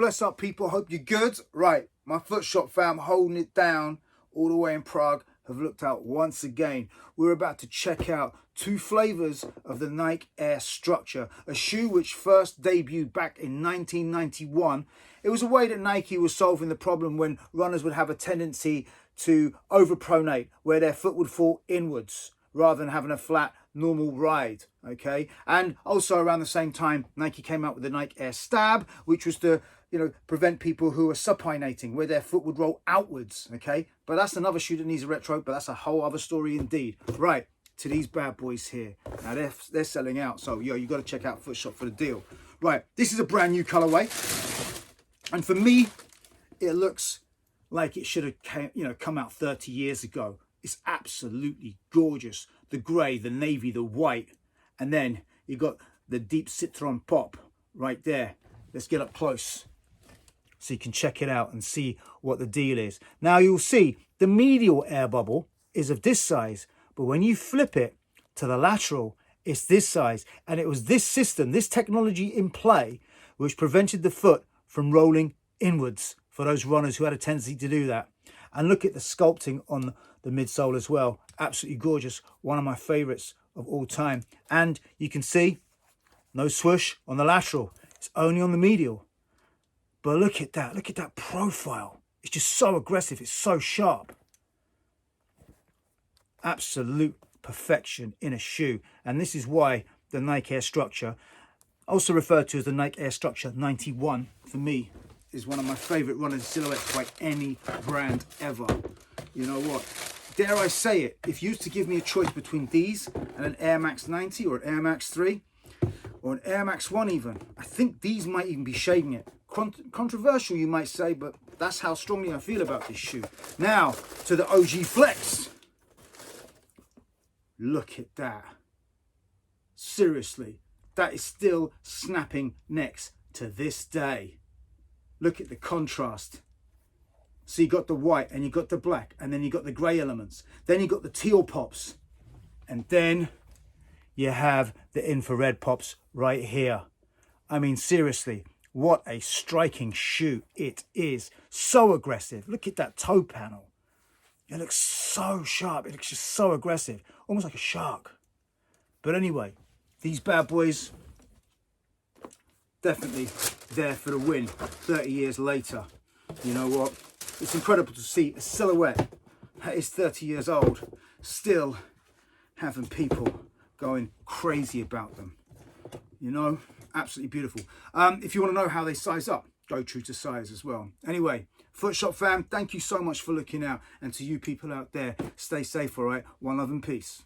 bless up people, hope you're good. Right, my Footshop fam holding it down all the way in Prague have looked out once again. We're about to check out two flavors of the Nike Air Structure, a shoe which first debuted back in 1991. It was a way that Nike was solving the problem when runners would have a tendency to overpronate, where their foot would fall inwards rather than having a flat normal ride. Okay, and also around the same time Nike came out with the Nike Air Stab, which was to prevent people who are supinating, where their foot would roll outwards. Okay, but that's another shoe that needs a retro, but that's a whole other story indeed. Right, to these bad boys here. Now they're selling out, so you got to check out Footshop for the deal. Right, this is a brand new colorway, and for me it looks like it should have come out 30 years ago. It's absolutely gorgeous. The grey, the navy, the white, and then you got the deep citron pop right there. Let's get up close so you can check it out and see what the deal is. Now you'll see the medial air bubble is of this size, but when you flip it to the lateral, it's this size. And it was this system, this technology in play, which prevented the foot from rolling inwards for those runners who had a tendency to do that. And look at the sculpting on the midsole as well. Absolutely gorgeous. One of my favorites of all time. And you can see no swoosh on the lateral. It's only on the medial. But look at that. Look at that profile. It's just so aggressive. It's so sharp. Absolute perfection in a shoe. And this is why the Nike Air Structure, also referred to as the Nike Air Structure 91, for me, is one of my favorite running silhouettes by any brand ever. You know what? Dare I say it, if you used to give me a choice between these and an Air Max 90 or an Air Max 3 or an Air Max 1 even, I think these might even be shading it. Controversial, you might say, but that's how strongly I feel about this shoe. Now, to the OG Flex. Look at that. Seriously, that is still snapping necks to this day. Look at the contrast. So you got the white and you got the black, and then you got the grey elements. Then you got the teal pops. And then you have the infrared pops right here. I mean, seriously, what a striking shoe it is. So aggressive. Look at that toe panel. It looks so sharp. It looks just so aggressive. Almost like a shark. But anyway, these bad boys, definitely there for the win 30 years later. You know what? It's incredible to see a silhouette that is 30 years old still having people going crazy about them. You know, absolutely beautiful. If you want to know how they size up, go true to size as well. Anyway, Footshop fam, thank you so much for looking out. And to you people out there, stay safe, all right? One love and peace.